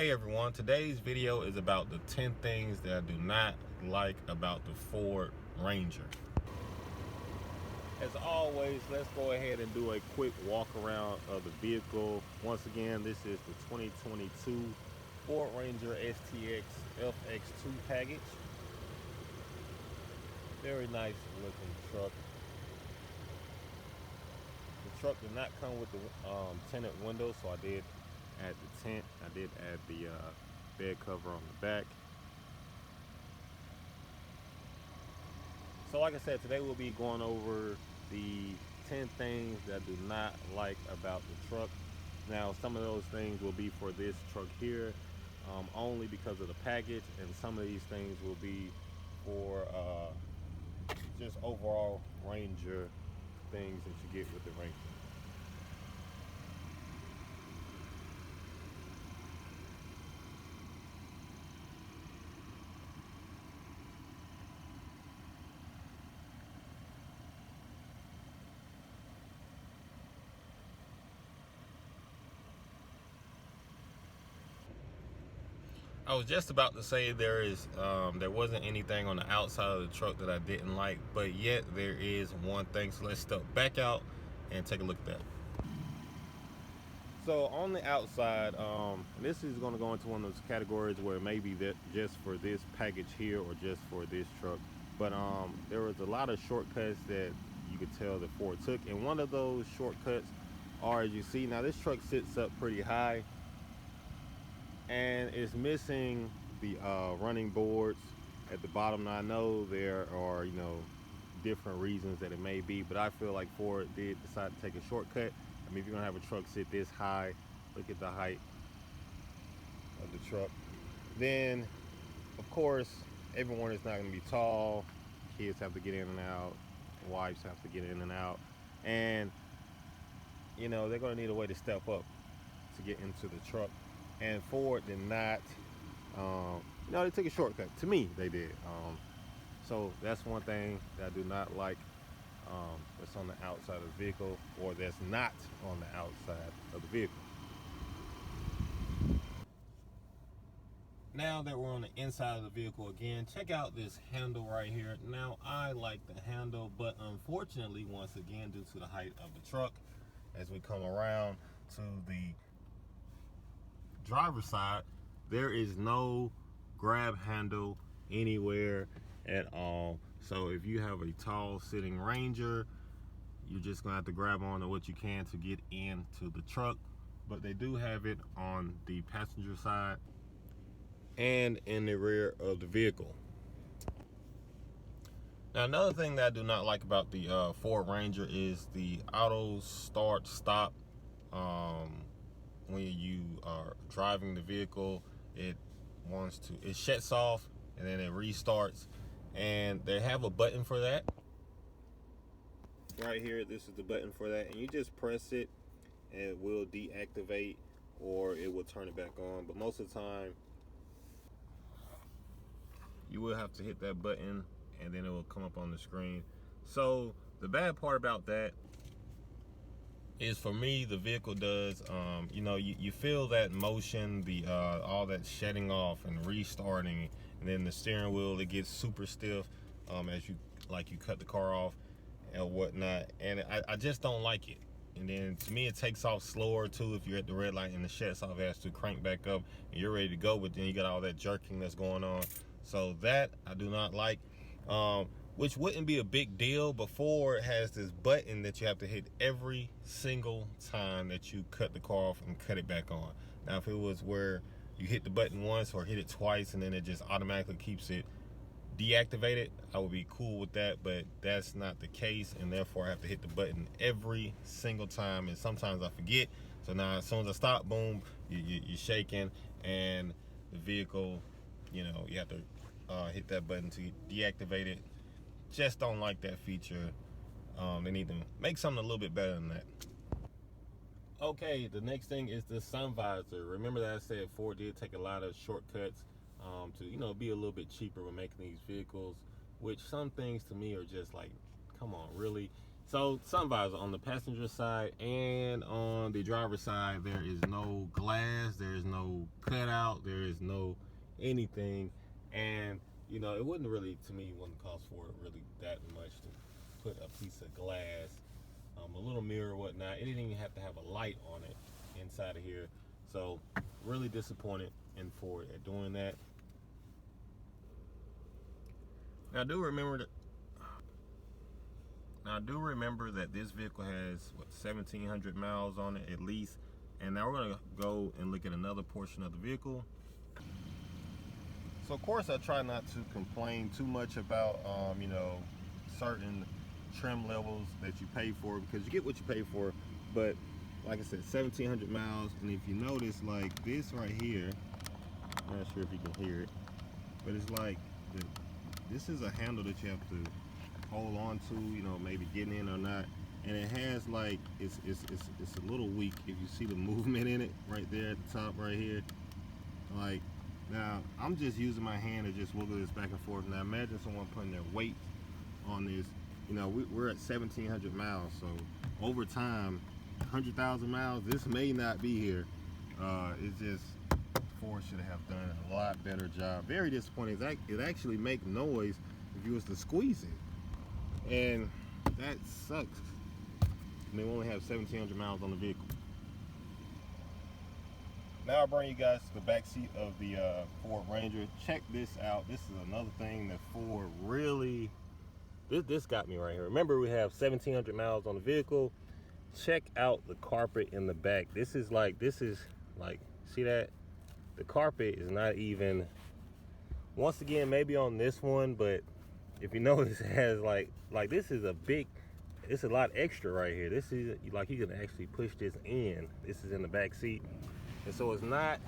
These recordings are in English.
Hey everyone, today's video is about the 10 things that I do not like about the Ford Ranger. As always, let's go ahead and do a quick walk around of the vehicle. Once again, this is the 2022 Ford Ranger STX FX2 package. Very nice looking truck. The truck did not come with the tinted windows, so I did add the tent. I did add the bed cover on the back. So like I said, today we'll be going over the 10 things that I do not like about the truck. Now, some of those things will be for this truck here, only because of the package, and some of these things will be for just overall Ranger things that you get with the Ranger. I was just about to say there wasn't anything on the outside of the truck that I didn't like, but yet there is one thing. So let's step back out and take a look at that. So on the outside, this is going to go into one of those categories where maybe that just for this package here or just for this truck, but there was a lot of shortcuts that you could tell that Ford took, and one of those shortcuts are, as you see now, this truck sits up pretty high and it's missing the running boards at the bottom. Now I know there are, different reasons that it may be, but I feel like Ford did decide to take a shortcut. I mean, if you're gonna have a truck sit this high, look at the height of the truck. Then, of course, everyone is not gonna be tall. Kids have to get in and out. Wives have to get in and out. And, they're gonna need a way to step up to get into the truck. And Ford did not, they took a shortcut. To me, they did. So that's one thing that I do not like, that's on the outside of the vehicle, or that's not on the outside of the vehicle. Now that we're on the inside of the vehicle again, check out this handle right here. Now, I like the handle, but unfortunately, once again, due to the height of the truck, as we come around to the driver's side, there is no grab handle anywhere at all. So if you have a tall sitting Ranger, you're just gonna have to grab on to what you can to get into the truck. But they do have it on the passenger side and in the rear of the vehicle. Now, another thing that I do not like about the Ford Ranger is the auto start stop. When you are driving the vehicle, it shuts off and then it restarts, and they have a button for that right here. This is the button for that, and you just press it and it will deactivate or it will turn it back on. But most of the time you will have to hit that button and then it will come up on the screen. So the bad part about that is, for me, the vehicle does, you feel that motion, the all that shutting off and restarting, and then the steering wheel, it gets super stiff as you cut the car off and whatnot, and I just don't like it. And then to me, it takes off slower too. If you're at the red light and the shuts off, it has to crank back up and you're ready to go, but then you got all that jerking that's going on. So that I do not like. Which wouldn't be a big deal. Before, it has this button that you have to hit every single time that you cut the car off and cut it back on. Now, if it was where you hit the button once or hit it twice and then it just automatically keeps it deactivated, I would be cool with that, but that's not the case, and therefore I have to hit the button every single time, and sometimes I forget. So now as soon as I stop, boom, you're shaking, and the vehicle, you have to hit that button to deactivate it. Just don't like that feature. They need to make something a little bit better than that. Okay, the next thing is the sun visor. Remember that I said Ford did take a lot of shortcuts to be a little bit cheaper when making these vehicles, which some things to me are just like, come on, really? So sun visor on the passenger side and on the driver's side, there is no glass, there is no cutout, there is no anything. And you know, it wouldn't really, to me, wouldn't cost for it really that much to put a piece of glass, a little mirror, whatnot. It didn't even have to have a light on it inside of here. So really disappointed in Ford at doing that. Now I do remember that this vehicle has what, 1,700 miles on it at least. And now we're gonna go and look at another portion of the vehicle. So of course I try not to complain too much about you know, certain trim levels that you pay for, because you get what you pay for. But like I said, 1,700 miles, and if you notice, like this right here, I'm not sure if you can hear it, but it's like this is a handle that you have to hold on to, you know, maybe getting in or not. And it has like, it's a little weak. If you see the movement in it right there at the top right here, like, now I'm just using my hand to just wiggle this back and forth. Now imagine someone putting their weight on this. You know, we're at 1,700 miles, so over time, 100,000 miles, this may not be here. It's just, Ford should have done a lot better job. Very disappointing. It actually make noise if you was to squeeze it, and that sucks. And they only have 1,700 miles on the vehicle. Now I'll bring you guys to the back seat of the Ford Ranger. Check this out. This is another thing that Ford really, this got me right here. Remember, we have 1,700 miles on the vehicle. Check out the carpet in the back. This is like, see that? The carpet is not even, once again, maybe on this one, but if you notice, it has like this is a big, it's a lot extra right here. This is like, you can actually push this in. This is in the back seat. And so it's not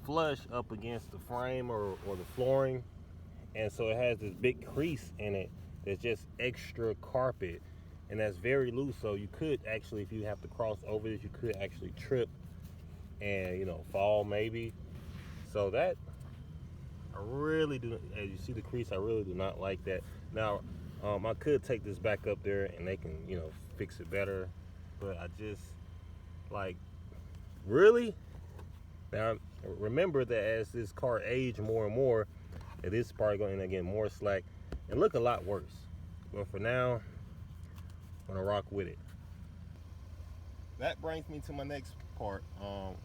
flush up against the frame or the flooring. And so it has this big crease in it that's just extra carpet. And that's very loose. So you could actually, if you have to cross over this, you could actually trip and, you know, fall maybe. So that, I really do, as you see the crease, I really do not like that. Now, I could take this back up there and they can, you know, fix it better. But I just, like, really? Now, remember that as this car ages more and more, it is probably going to get more slack and look a lot worse. But for now, I'm gonna rock with it. That brings me to my next part.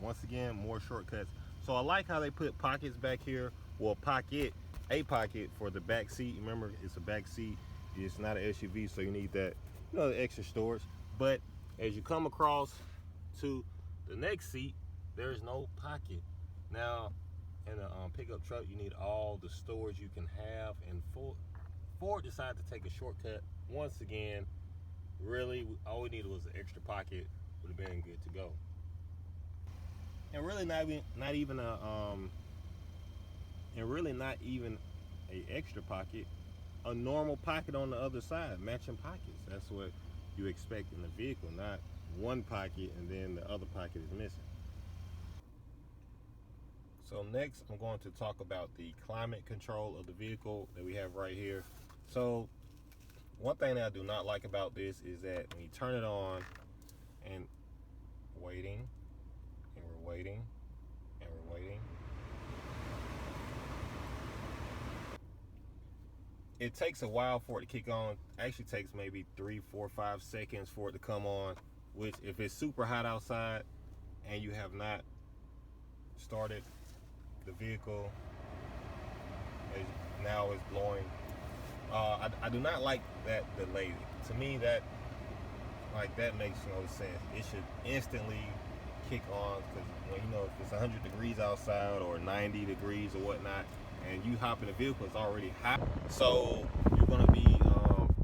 Once again, more shortcuts. So I like how they put pockets back here. Well, a pocket for the back seat. Remember, it's a back seat. It's not an SUV, so you need that, you know, the extra storage. But as you come across to the next seat, there's no pocket. Now, in a pickup truck, you need all the storage you can have. And Ford decided to take a shortcut. Once again, really, all we needed was an extra pocket. Would have been good to go. And really not even a extra pocket, a normal pocket on the other side, matching pockets. That's what you expect in a vehicle, not one pocket and then the other pocket is missing. So next, I'm going to talk about the climate control of the vehicle that we have right here. So one thing that I do not like about this is that when you turn it on and waiting, and we're waiting, and we're waiting, it takes a while for it to kick on. Actually takes maybe 3, 4, 5 seconds for it to come on, which if it's super hot outside and you have not started the vehicle, now it's blowing. I do not like that delay. To me, that makes no sense. It should instantly kick on, because, you know, if it's 100 degrees outside or 90 degrees or whatnot, and you hop in the vehicle, it's already hot. So you're gonna be,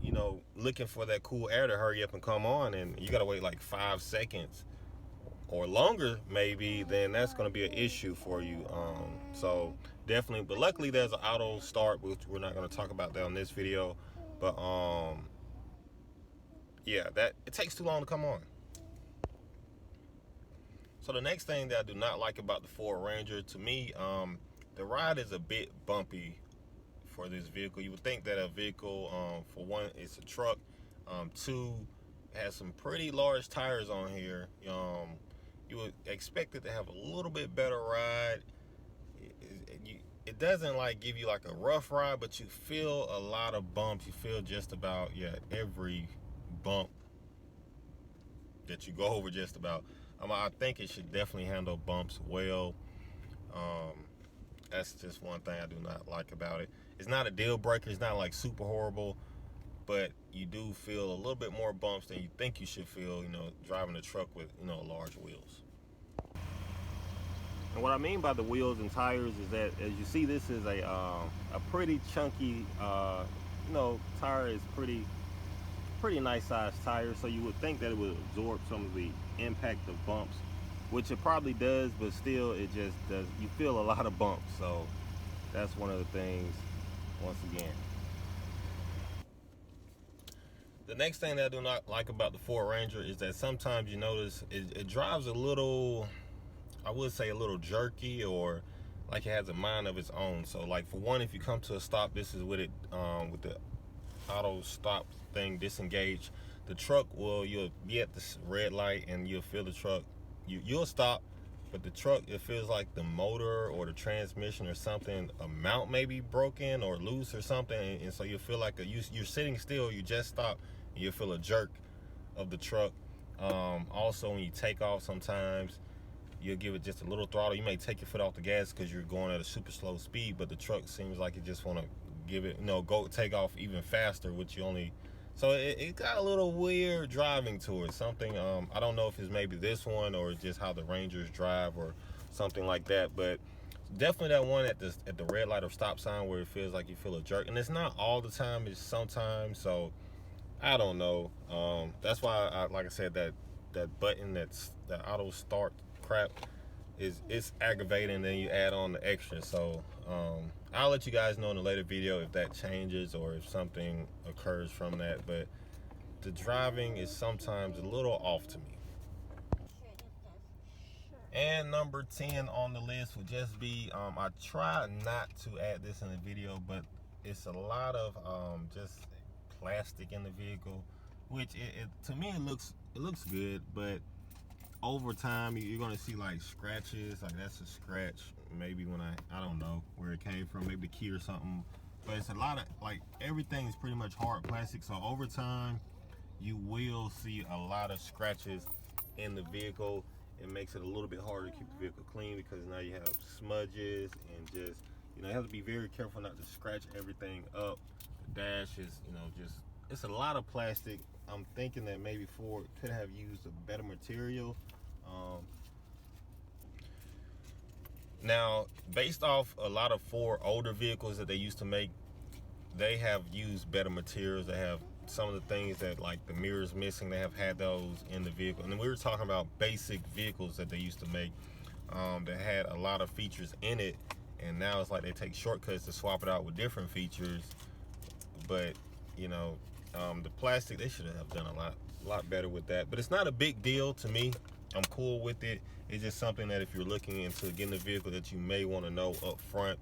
you know, looking for that cool air to hurry up and come on, and you gotta wait like 5 seconds or longer maybe. Then that's gonna be an issue for you. So definitely, but luckily there's an auto start, which we're not gonna talk about that on this video. But yeah, that it takes too long to come on. So the next thing that I do not like about the Ford Ranger, to me, the ride is a bit bumpy for this vehicle. You would think that a vehicle, for one, it's a truck, two, has some pretty large tires on here. You would expect it to have a little bit better ride. It doesn't like give you like a rough ride, but you feel a lot of bumps. You feel just about, yeah, every bump that you go over just about. I think it should definitely handle bumps well. That's just one thing I do not like about it. It's not a deal breaker. It's not like super horrible, but you do feel a little bit more bumps than you think you should feel, driving a truck with, large wheels. And what I mean by the wheels and tires is that, as you see, this is a pretty chunky, tire. Is pretty nice sized tire, so you would think that it would absorb some of the impact of bumps, which it probably does, but still it just does. You feel a lot of bumps, so that's one of the things. Once again, the next thing that I do not like about the Ford Ranger is that sometimes you notice it drives a little, I would say a little jerky, or like it has a mind of its own. So like, for one, if you come to a stop, this is with it, with the auto stop thing disengaged, the truck you'll be at the red light and you'll feel the truck, you'll stop, but the truck, it feels like the motor or the transmission or something, a mount may be broken or loose or something, and so you feel like you're sitting still, you just stop, and you feel a jerk of the truck. Also, when you take off, sometimes you'll give it just a little throttle. You may take your foot off the gas because you're going at a super slow speed, but the truck seems like it just want to give it, go take off even faster, which you only, so it got a little weird driving to it. Something, I don't know if it's maybe this one or just how the Rangers drive or something like that, but definitely that one at the red light or stop sign where it feels like you feel a jerk. And it's not all the time, it's sometimes, so I don't know. That's why like I said, that button, that auto start crap, it's aggravating, and then you add on the extra. So I'll let you guys know in a later video if that changes or if something occurs from that, but the driving is sometimes a little off to me. And number 10 on the list would just be, I try not to add this in the video, but it's a lot of just plastic in the vehicle, which to me it looks good, but over time you're gonna see like scratches. Like, that's a scratch, maybe when I don't know where it came from, maybe the key or something, but it's a lot of, like, everything is pretty much hard plastic, so over time you will see a lot of scratches in the vehicle. It makes it a little bit harder to keep the vehicle clean because now you have smudges, and just, you have to be very careful not to scratch everything up. The dash is, just, it's a lot of plastic. I'm thinking that maybe Ford could have used a better material. Now, based off a lot of Ford older vehicles that they used to make, they have used better materials. They have some of the things that, like the mirrors missing, they have had those in the vehicle. And then we were talking about basic vehicles that they used to make that had a lot of features in it, and now it's like they take shortcuts to swap it out with different features. But the plastic, they should have done a lot better with that. But it's not a big deal to me. I'm cool with it. It's just something that if you're looking into getting a vehicle that you may want to know up front,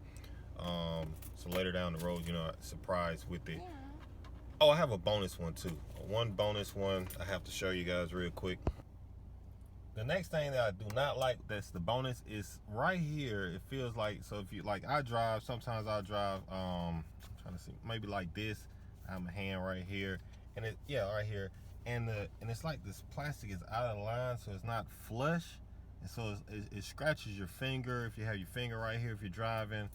so later down the road, surprised with it. Oh, I have a bonus one too. One bonus one I have to show you guys real quick. The next thing that I do not like, that's the bonus, is right here. It feels like, so if you, like, sometimes I drive, I'm trying to see, maybe like this. I have my hand right here, and right here, and it's like this plastic is out of line, so it's not flush, and so it scratches your finger if you have your finger right here if you're driving.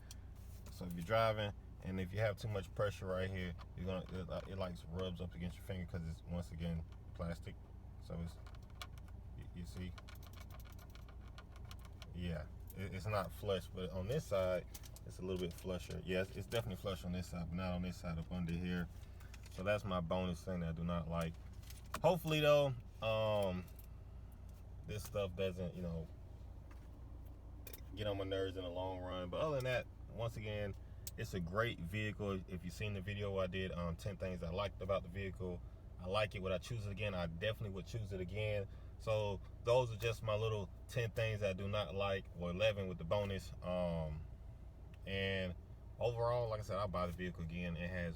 So if you're driving, and if you have too much pressure right here, it like rubs up against your finger because it's, once again, plastic. So it's, you see, yeah, it's not flush, but on this side it's a little bit flusher. Yes, it's definitely flush on this side, but not on this side up under here. So that's my bonus thing that I do not like. Hopefully though, this stuff doesn't, get on my nerves in the long run. But other than that, once again, it's a great vehicle. If you've seen the video I did, 10 things I liked about the vehicle, I like it. Would I choose it again? I definitely would choose it again. So those are just my little 10 things I do not like, or 11 with the bonus. And overall, like I said, I'll buy the vehicle again. It has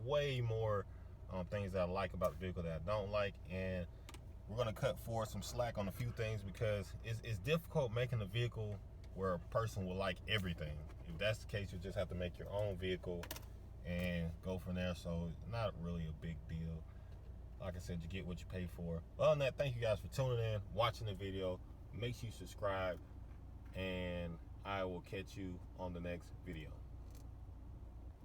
way more things that I like about the vehicle that I don't like, and we're gonna cut forward some slack on a few things because it's difficult making a vehicle where a person will like everything. If that's the case, you just have to make your own vehicle and go from there. So it's not really a big deal. Like I said, you get what you pay for. Other than that, thank you guys for tuning in, watching the video. Make sure you subscribe, and I will catch you on the next video.